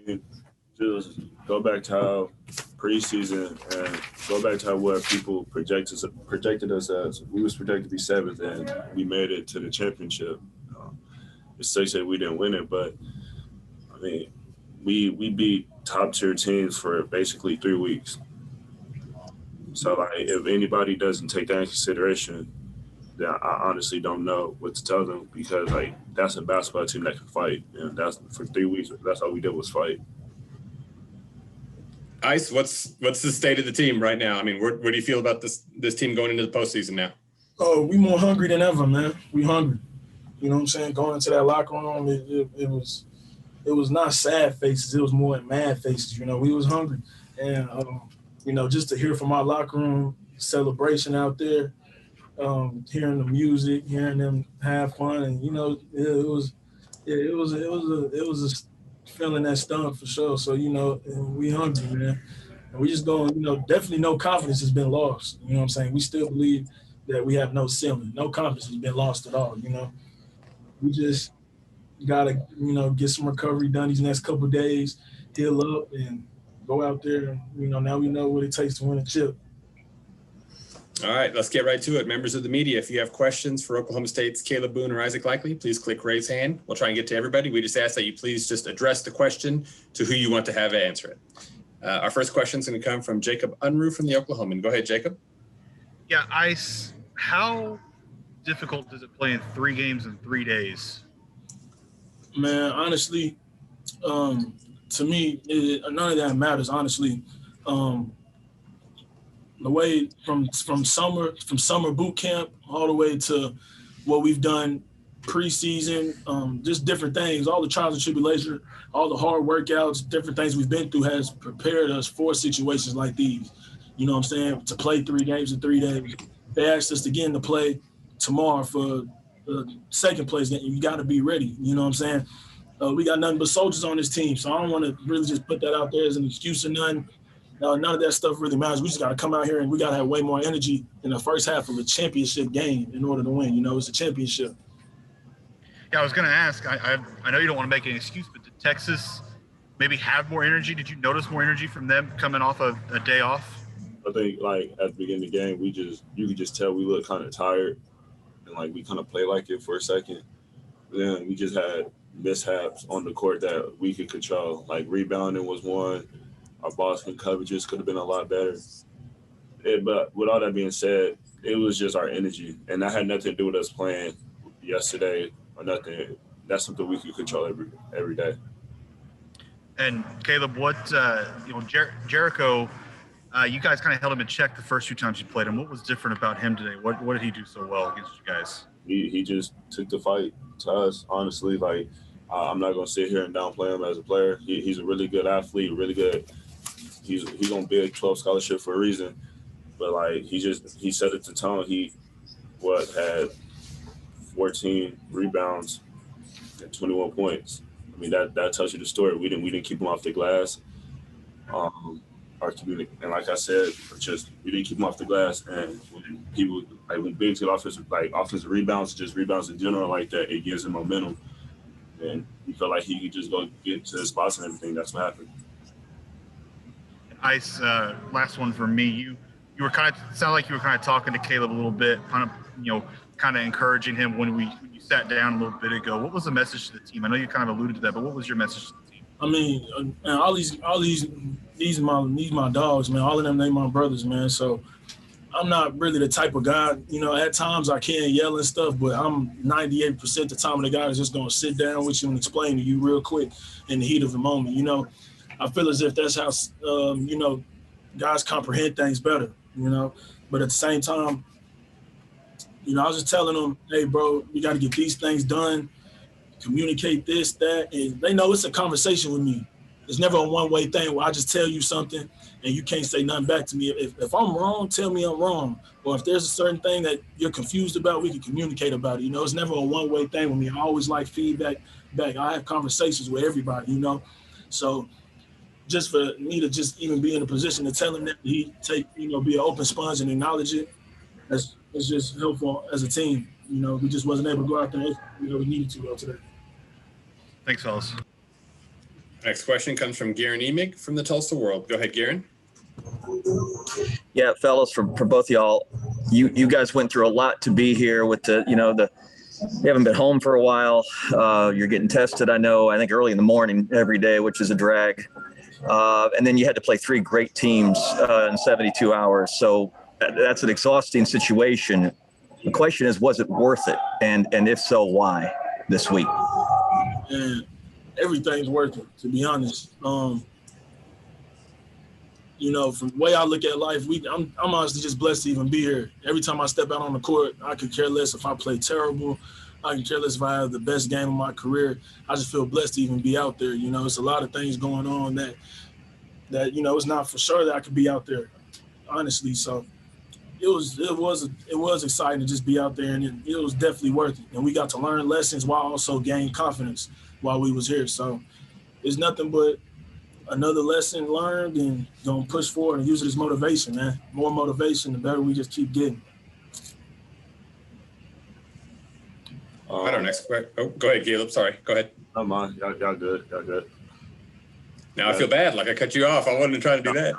And just go back to how preseason and go back to how what people projected us as. We was projected to be seventh, and we made it to the championship. It's safe to say we didn't win it, but I mean, we beat top tier teams for basically 3 weeks. So like, if anybody doesn't take that in consideration, then I honestly don't know what to tell them because like that's a basketball team that can fight, and that's for 3 weeks. That's all we did was fight. Ice, what's the state of the team right now? I mean, where do you feel about this team going into the postseason now? Oh, we more hungry than ever, man. We hungry. You know what I'm saying? Going into that locker room, it was not sad faces. It was more mad faces. You know, we was hungry, and you know, just to hear from our locker room celebration out there, hearing the music, hearing them have fun, and you know, it was a feeling that stung for sure. So you know, we hungry, man. And we just going, you know, definitely no confidence has been lost. You know what I'm saying? We still believe that we have no ceiling. No confidence has been lost at all, you know. We just got to, you know, get some recovery done these next couple of days, heal up, and go out there. And, you know, now we know what it takes to win a chip. All right, let's get right to it. Members of the media, if you have questions for Oklahoma State's Kalib, Boone, or Isaac Likekele, please click raise hand. We'll try and get to everybody. We just ask that you please just address the question to who you want to have answer it. Our first question is going to come from Jacob Unruh from the Oklahoman. Go ahead, Jacob. Yeah, Ice, how difficult does it play in 3 games in 3 days? Man, honestly, to me, none of that matters, honestly. The way from summer boot camp all the way to what we've done preseason, just different things, all the trials and tribulations, all the hard workouts, different things we've been through has prepared us for situations like these. You know what I'm saying? To play 3 games in 3 days. They asked us again to play tomorrow for the second place game. You got to be ready. You know what I'm saying? We got nothing but soldiers on this team, so I don't want to really just put that out there as an excuse or nothing. None of that stuff really matters. We just got to come out here and we got to have way more energy in the first half of a championship game in order to win. You know, it's a championship. Yeah, I was going to ask. I know you don't want to make an excuse, but did Texas maybe have more energy? Did you notice more energy from them coming off a day off? I think like at the beginning of the game, you could just tell we looked kind of tired, and like we kind of played like it for a second. But then we just had mishaps on the court that we could control. Like rebounding was one. Our Boston coverages could have been a lot better. But with all that being said, it was just our energy, and that had nothing to do with us playing yesterday or nothing. That's something we could control every day. And Kalib, what Jericho, you guys kind of held him in check the first 2 times you played him. What was different about him today? What did he do so well against you guys? He just took the fight to us. Honestly, like I'm not gonna sit here and downplay him as a player. He's a really good athlete, really good. He's on Big 12 scholarship for a reason, but like he set it the tone. He had 14 rebounds and 21 points. I mean that tells you the story. We didn't keep him off the glass. Our community, and like I said, we didn't keep him off the glass. And when people when bigs get offensive rebounds, just rebounds in general like that, it gives him momentum. And he felt like he could just go get to the spots and everything. That's what happened. Ice, last one for me. You were sounded like you were kind of talking to Kalib a little bit, kind of encouraging him when you sat down a little bit ago. What was the message to the team? I know you kind of alluded to that, but what was your message to the team? I mean, all these my dogs, man. All of them, they my brothers, man. So I'm not really the type of guy, you know, at times I can yell and stuff, but I'm 98% the time of the guy is just going to sit down with you and explain to you real quick in the heat of the moment. You know, I feel as if that's how, you know, guys comprehend things better, you know. But at the same time, you know, I was just telling them, hey, bro, we got to get these things done, communicate this, that, and they know it's a conversation with me. It's never a one-way thing where I just tell you something and you can't say nothing back to me. If I'm wrong, tell me I'm wrong. Or if there's a certain thing that you're confused about, we can communicate about it. You know, it's never a one-way thing with me. I always like feedback back. I have conversations with everybody, you know. So just for me to just even be in a position to tell him that be an open sponge and acknowledge it, it's just helpful as a team. You know, we just wasn't able to go out there, you know, we needed to go today. Thanks, fellas. Next question comes from Garen Emig from the Tulsa World. Go ahead, Garen. Yeah, fellas, for both of y'all, you guys went through a lot to be here with you haven't been home for a while. You're getting tested, I know, I think early in the morning every day, which is a drag. And then you had to play 3 great teams in 72 hours. So that's an exhausting situation. The question is, was it worth it? And if so, why this week? And everything's worth it, to be honest. From the way I look at life, I'm honestly just blessed to even be here. Every time I step out on the court, I could care less if I play terrible. I can care less if I have the best game of my career. I just feel blessed to even be out there. It's a lot of things going on that it's not for sure that I could be out there, honestly. So it was exciting to just be out there, and it was definitely worth it. And we got to learn lessons while also gain confidence while we was here. So it's nothing but another lesson learned, and gonna push forward and use it as motivation, man. More motivation, the better we just keep getting. I don't expect. Oh, go ahead, Caleb. Sorry. Go ahead. Come on, y'all good. Y'all good. Now I feel bad, like I cut you off. I wanted to try to do that.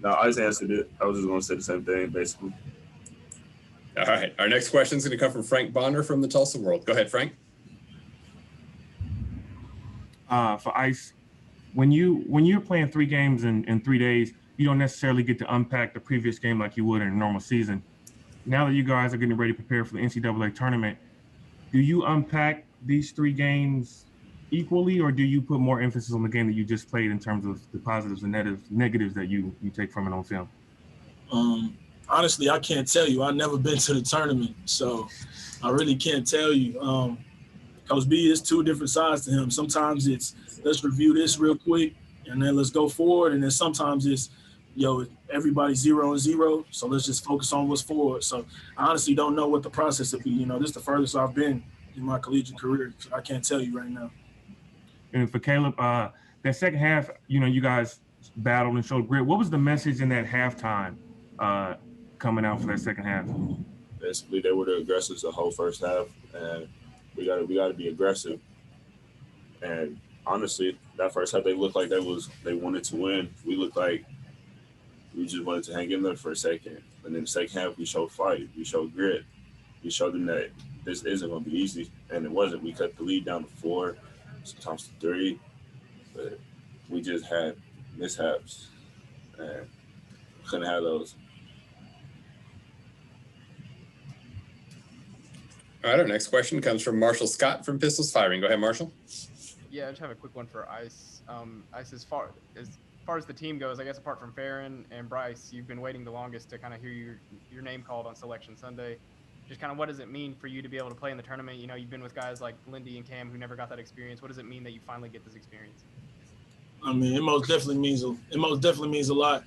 No, I just answered it. I was just going to say the same thing, basically. All right. Our next question is going to come from Frank Bonner from the Tulsa World. Go ahead, Frank. For Ice, when you're playing 3 games in 3 days, you don't necessarily get to unpack the previous game like you would in a normal season. Now that you guys are getting ready to prepare for the NCAA tournament, do you unpack these 3 games equally, or do you put more emphasis on the game that you just played in terms of the positives and negatives that you take from it on film? Honestly, I can't tell you. I've never been to the tournament, so I really can't tell you. Coach B is 2 different sides to him. Sometimes it's let's review this real quick and then let's go forward. And then sometimes it's, everybody's 0-0, so let's just focus on what's forward. So I honestly don't know what the process will be. This is the furthest I've been in my collegiate career. So I can't tell you right now. And for Kalib, that second half, you guys battled and showed grit. What was the message in that halftime coming out for that second half? Basically, they were the aggressors the whole first half, and we got to be aggressive. And honestly, that first half they looked like they wanted to win. We looked like we just wanted to hang in there for a second. And then the second half, we showed fight, we showed grit, we showed them that this isn't going to be easy, and it wasn't. We cut the lead down to 4. Sometimes to 3, but we just had mishaps and couldn't have those. All right, our next question comes from Marshall Scott from Pistols Firing. Go ahead, Marshall. Yeah, I just have a quick one for Ice. Ice, as far as the team goes, I guess apart from Farron and Bryce, you've been waiting the longest to kind of hear your name called on Selection Sunday. Just kind of what does it mean for you to be able to play in the tournament? You've been with guys like Lindy and Cam who never got that experience. What does it mean that you finally get this experience? I mean, it most definitely means a lot.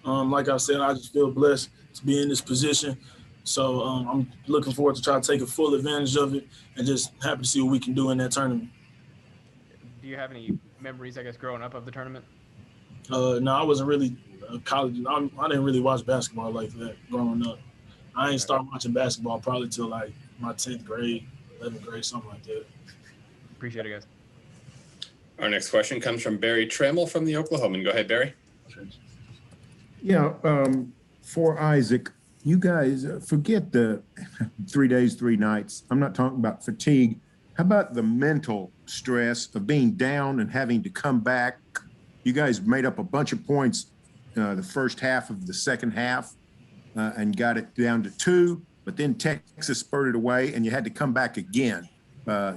Like I said, I just feel blessed to be in this position. So I'm looking forward to try to take a full advantage of it, and just happy to see what we can do in that tournament. Do you have any memories, I guess, growing up of the tournament? No, I wasn't really college. I didn't really watch basketball like that growing up. I ain't start watching basketball probably till like my 10th grade, 11th grade, something like that. Appreciate it, guys. Our next question comes from Barry Trammell from the Oklahoman. Go ahead, Barry. Yeah, for Isaac, you guys forget the 3 days, 3 nights. I'm not talking about fatigue. How about the mental stress of being down and having to come back? You guys made up a bunch of points the first half of the second half. And got it down to 2, but then Texas spurted away and you had to come back again.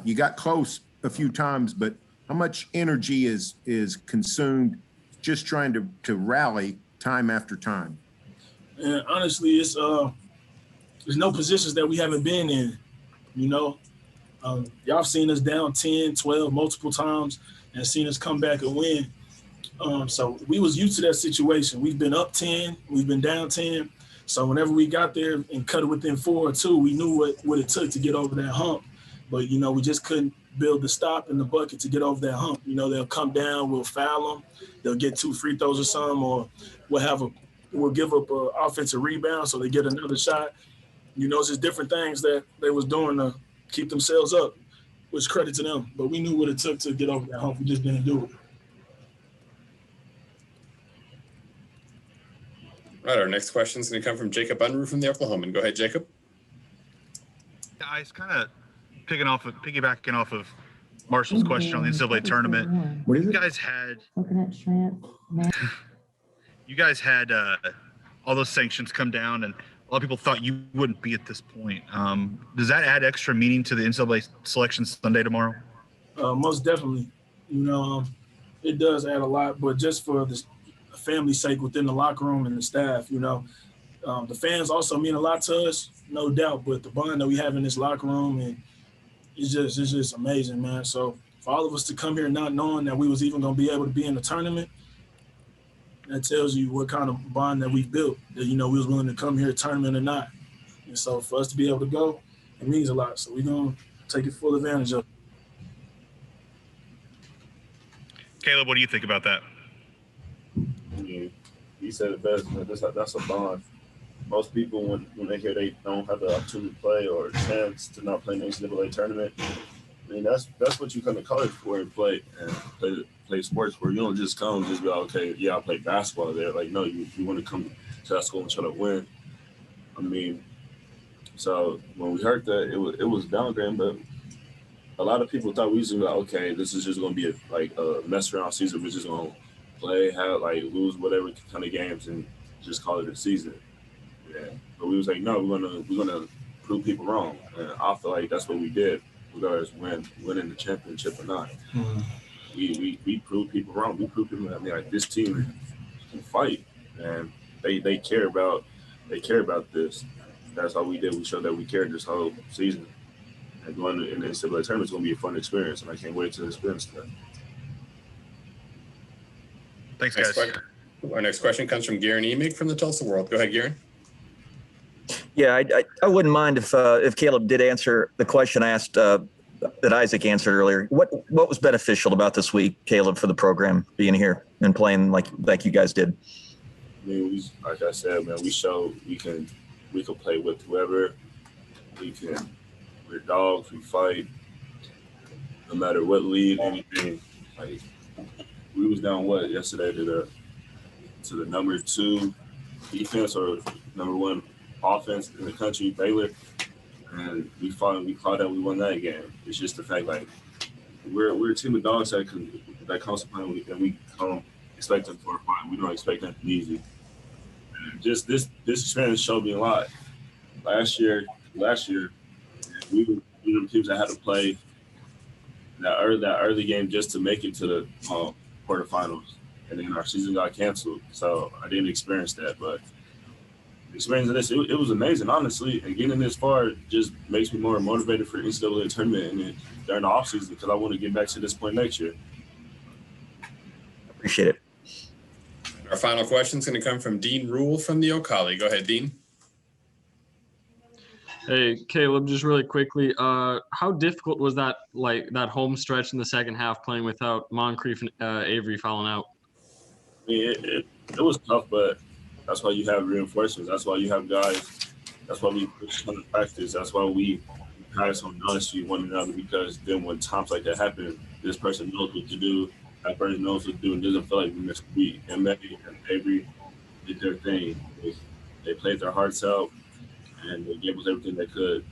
You got close a few times, but how much energy is consumed just trying to rally time after time? And honestly, it's there's no positions that we haven't been in, y'all have seen us down 10, 12 multiple times and seen us come back and win. So we was used to that situation. We've been up 10, we've been down 10. So whenever we got there and cut it within 4 or 2, we knew what it took to get over that hump. But, we just couldn't build the stop in the bucket to get over that hump. They'll come down, we'll foul them, they'll get 2 free throws or something, or we'll give up an offensive rebound so they get another shot. It's just different things that they was doing to keep themselves up, which credit to them. But we knew what it took to get over that hump. We just didn't do it. Right, our next question is going to come from Jacob Unruh from the Oklahoman. Go ahead, Jacob. I was kind of piggybacking off of Marshall's question on the NCAA tournament. What is You it? guys had Coconut shrimp. all those sanctions come down, and a lot of people thought you wouldn't be at this point. Does that add extra meaning to the NCAA selection Sunday tomorrow? Most definitely. It does add a lot, but just for the family's sake within the locker room and the staff, the fans also mean a lot to us, no doubt. But the bond that we have in this locker room, and it's just amazing, man. So for all of us to come here not knowing that we was even going to be able to be in the tournament, that tells you what kind of bond that we built. That we was willing to come here, tournament or not. And so for us to be able to go, it means a lot. So we're gonna take it full advantage of it. Kalib, what do you think about that? I mean, he said it best, man. That's a bond. Most people, when they hear they don't have the opportunity to play or a chance to not play in the NCAA tournament, I mean, that's what you come to college for and play sports for. You don't just come just be like, okay, yeah, I play basketball there. Like, no, you want to come to that school and try to win. I mean, so when we heard that, it was downgrading, but a lot of people thought we was gonna be like, okay, this is just gonna be a mess around season. We're just gonna play, lose whatever kind of games and just call it a season. Yeah, but we was like, no, we're gonna prove people wrong, and I feel like that's what we did, regardless winning the championship or not. Mm-hmm. We proved people wrong. We proved people that this team can fight, and they care about this. That's all we did. We showed that we cared this whole season. And going in the NCAA tournament is going to be a fun experience, and I can't wait to experience that. Thanks, guys. Our next question comes from Garen Emig from the Tulsa World. Go ahead, Garen. Yeah, I wouldn't mind if Kalib did answer the question I asked that Isaac answered earlier. What was beneficial about this week, Kalib, for the program being here and playing like you guys did? I mean, like I said, man, we showed we can play with whoever. We're dogs. We fight. No matter what lead, anything. Like we was down yesterday to the number 2 defense or number 1 offense in the country, Baylor, and we fought and we clawed and we won that game. It's just the fact we're a team of dogs that comes to play and we come expecting for a fight. We don't expect that to be easy. And just this experience showed me a lot. Last year, we were the teams that had to play that early game just to make it to the quarterfinals, and then our season got canceled. So I didn't experience that, but experiencing this, it was amazing, honestly. And getting this far just makes me more motivated for the NCAA tournament and then during the offseason because I want to get back to this point next year. Appreciate it. Our final question is going to come from Dean Rule from the Ocali. Go ahead, Dean. Hey, Kalib, just really quickly, how difficult was that home stretch in the second half playing without Moncrief and Avery falling out? I mean, it was tough, but that's why you have reinforcements. That's why you have guys. That's why we push on the practice. That's why we have some honesty with one another, because then when times like that happen, this person knows what to do, that person knows what to do, and doesn't feel like we missed a beat. And Maggie and Avery did their thing. They played their hearts out, and they gave us everything they could.